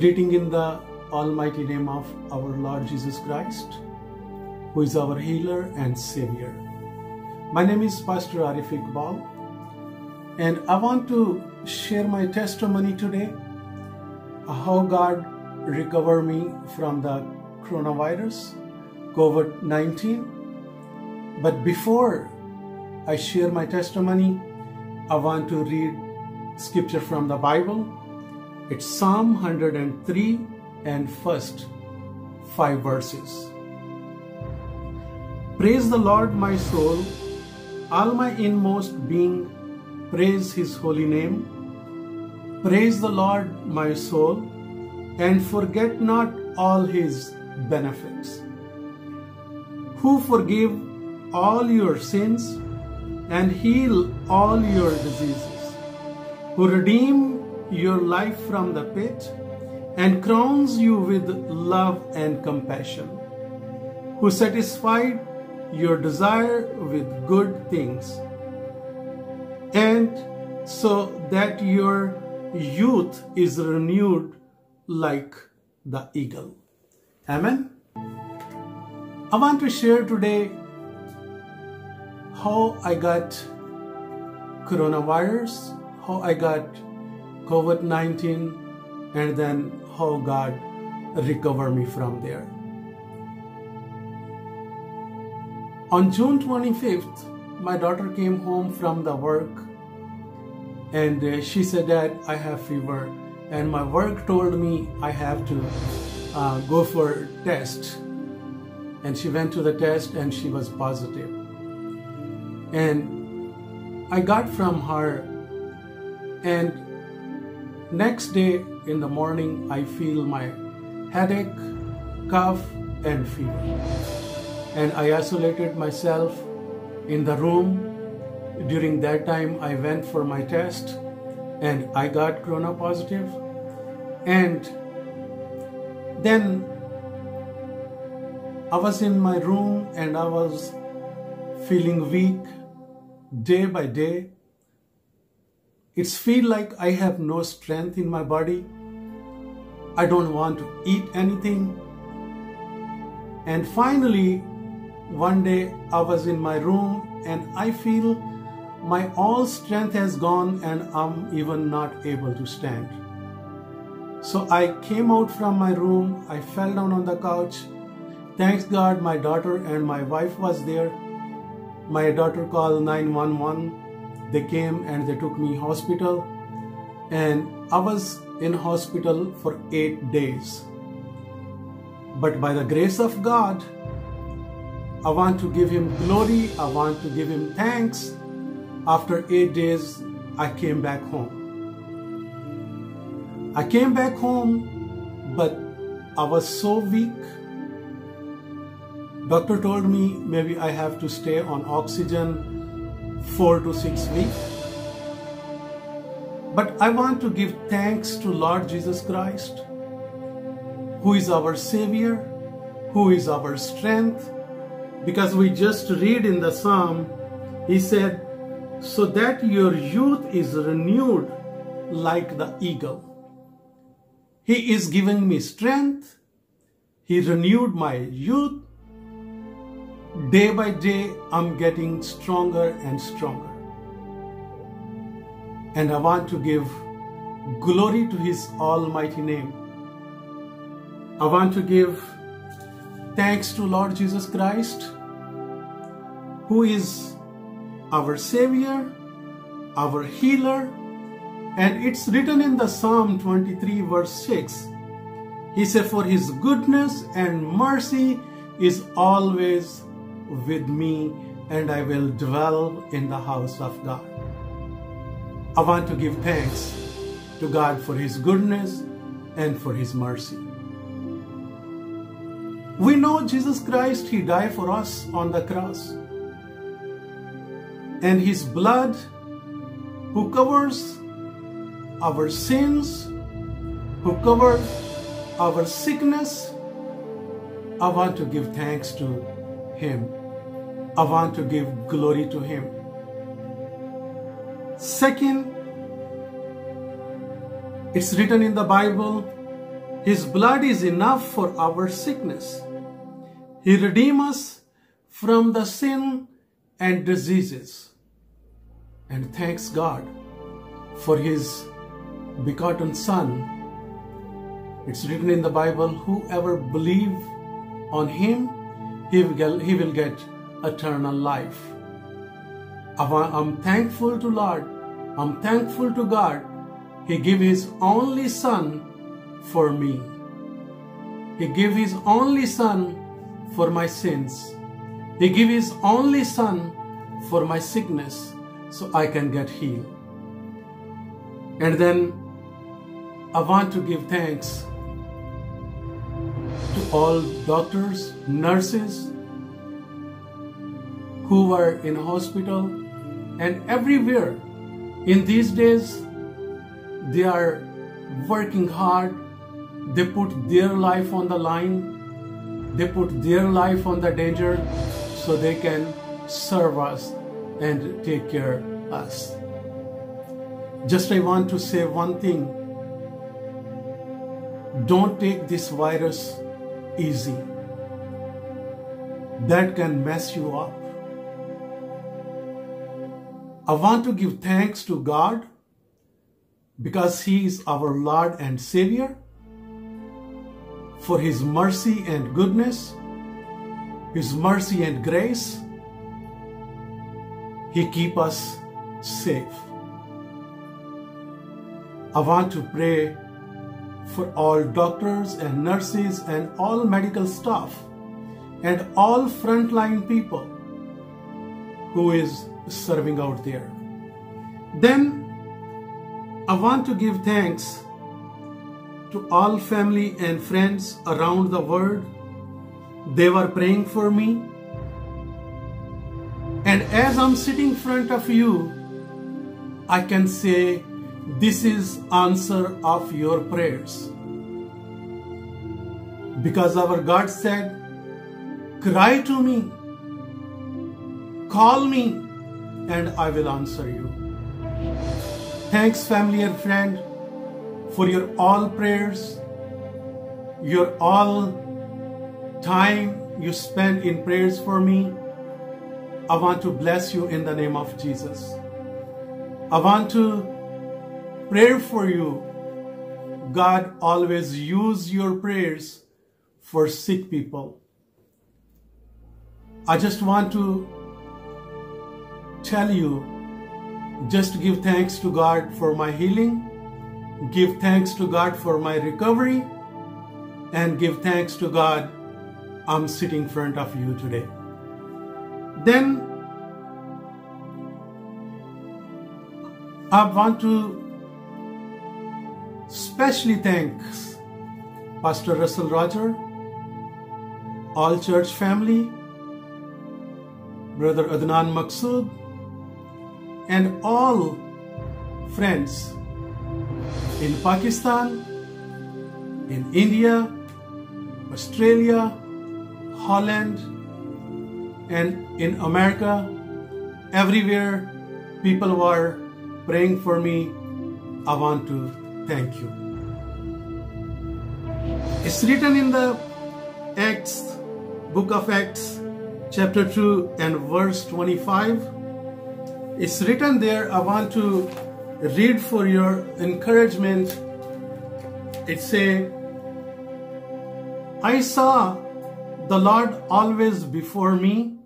Greeting in the almighty name of our Lord Jesus Christ, who is our healer and savior. My name is Pastor Arif Iqbal, and I want to share my testimony today, how God recovered me from the coronavirus, COVID-19. But before I share my testimony, I want to read scripture from the Bible. It's Psalm 103 and first 5 verses. Praise the Lord, my soul, all my inmost being, praise His holy name. Praise the Lord, my soul, and forget not all His benefits, who forgive all your sins and heal all your diseases, who redeem your life from the pit and crowns you with love and compassion, who satisfied your desire with good things, and so that your youth is renewed like the eagle. Amen. I want to share today how I got coronavirus, how I got COVID-19, and then how God recovered me from there. On June 25th, my daughter came home from the work, and she said, "Dad, I have fever," and my work told me I have to go for test. And she went to the test and she was positive. And I got from her, and next day in the morning I feel my headache, cough and fever. And I isolated myself in the room. During that time I went for my test and I got corona positive. And then I was in my room and I was feeling weak day by day. It's feel like I have no strength in my body. I don't want to eat anything. And finally, one day I was in my room and I feel my all strength has gone and I'm even not able to stand. So I came out from my room, I fell down on the couch. Thanks God, my daughter and my wife was there. My daughter called 911. They came and they took me hospital, and I was in hospital for 8 days. But by the grace of God, I want to give Him glory. I want to give Him thanks. After 8 days, I came back home. I came back home, but I was so weak. Doctor told me maybe I have to stay on oxygen 4 to 6 weeks. But I want to give thanks to Lord Jesus Christ, who is our Savior, who is our strength, because we just read in the Psalm, He said, so that your youth is renewed like the eagle. He is giving me strength. He renewed my youth. Day by day, I'm getting stronger and stronger. And I want to give glory to His almighty name. I want to give thanks to Lord Jesus Christ, who is our Savior, our healer. And it's written in the Psalm 23 verse 6. He said, for His goodness and mercy is always with me, and I will dwell in the house of God. I want to give thanks to God for His goodness and for His mercy. We know Jesus Christ, He died for us on the cross. And His blood, who covers our sins, who covers our sickness, I want to give thanks to Him. I want to give glory to Him. Second, it's written in the Bible, His blood is enough for our sickness. He redeemed us from the sin and diseases. And thanks God for His begotten Son. It's written in the Bible, whoever believes on Him, he will get eternal life. I'm thankful to Lord. I'm thankful to God. He gave His only Son for me. He gave His only Son for my sins. He gave His only Son for my sickness so I can get healed. And then I want to give thanks to all doctors, nurses who were in hospital and everywhere. In these days, they are working hard. They put their life on the line. They put their life on the danger so they can serve us and take care of us. Just I want to say one thing. Don't take this virus easy. That can mess you up. I want to give thanks to God because He is our Lord and Savior, for His mercy and goodness, His mercy and grace. He keeps us safe. I want to pray for all doctors and nurses and all medical staff and all frontline people who is serving out there. Then I want to give thanks to all family and friends around the world. They were praying for me. And as I'm sitting in front of you, I can say this is answer of your prayers. Because our God said, cry to me, call me, and I will answer you. Thanks, family and friend, for your all prayers, your all time you spend in prayers for me. I want to bless you in the name of Jesus. I want to pray for you. God always use your prayers for sick people. I just want to tell you, just give thanks to God for my healing, give thanks to God for my recovery, and give thanks to God I'm sitting in front of you today. Then I want to especially thank Pastor Russell Roger, all church family, Brother Adnan Maqsood, and all friends in Pakistan, in India, Australia, Holland, and in America. Everywhere people were praying for me. I want to thank you. It's written in the book of Acts, chapter 2 and verse 25. It's written there. I want to read for your encouragement. It says, I saw the Lord always before me,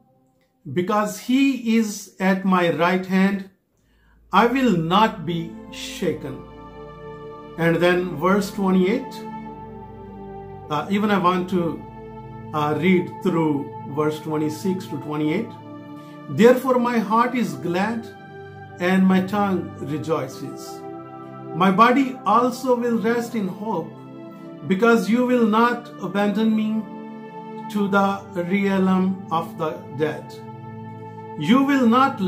because He is at my right hand. I will not be shaken. And then verse 28, even I want to read through verse 26 to 28. Therefore my heart is glad and my tongue rejoices. My body also will rest in hope, because you will not abandon me to the realm of the dead. You will not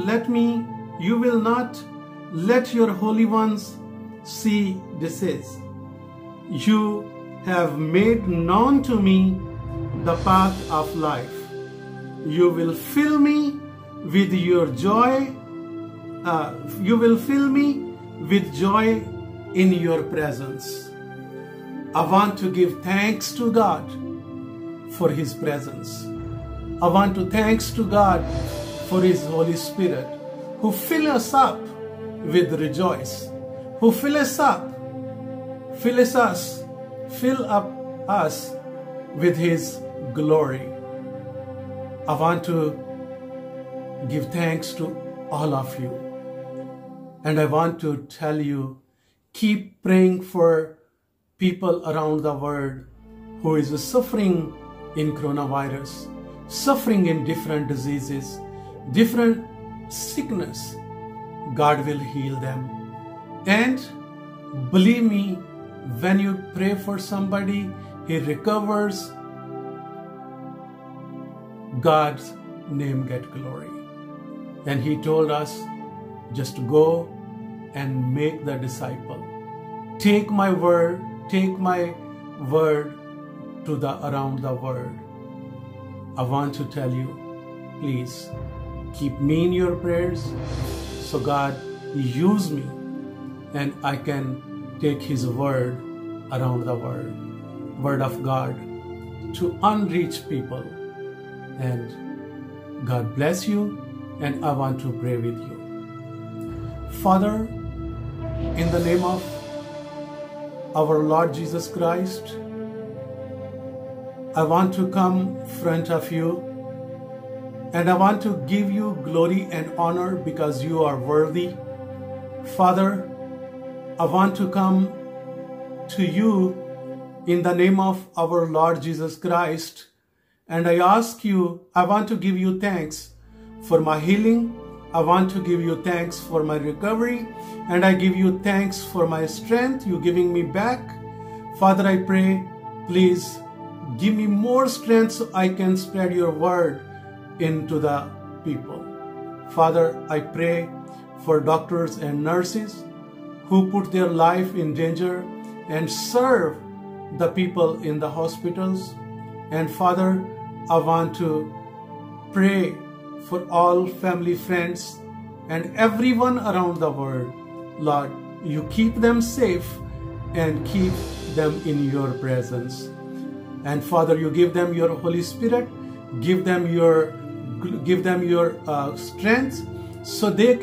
let your holy ones see disease. You have made known to me the path of life. You will fill me with your joy. You will fill me with joy in your presence. I want to give thanks to God for His presence. I want to thanks to God for His Holy Spirit, who fill us up with rejoice, who fill up us with His glory. I want to give thanks to all of you. And I want to tell you, keep praying for people around the world who is suffering in coronavirus, suffering in different diseases, different sickness. God will heal them. And believe me, when you pray for somebody, he recovers, God's name get glory. And he told us just to go and make the disciple. Take my word to the around the world. I want to tell you, please keep me in your prayers so God use me and I can take His word around the world, word of God, to unreached people. And God bless you, and I want to pray with you. Father, in the name of our Lord Jesus Christ, I want to come in front of you and I want to give you glory and honor because you are worthy. Father, I want to come to you in the name of our Lord Jesus Christ, and I ask you, I want to give you thanks for my healing. I want to give you thanks for my recovery, and I give you thanks for my strength you giving me back. Father, I pray, please give me more strength so I can spread your word into the people. Father, I pray for doctors and nurses who put their life in danger and serve the people in the hospitals. And Father, I want to pray for all family, friends, and everyone around the world. Lord, you keep them safe and keep them in your presence. And Father, you give them your Holy Spirit, give them your strength, so they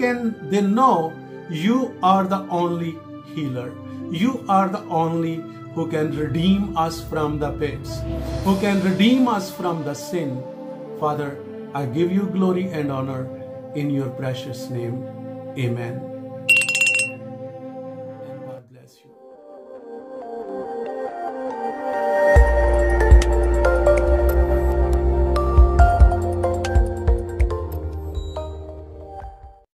know you are the only healer. You are the only who can redeem us from the pits, who can redeem us from the sin. Father, I give you glory and honor in your precious name. Amen.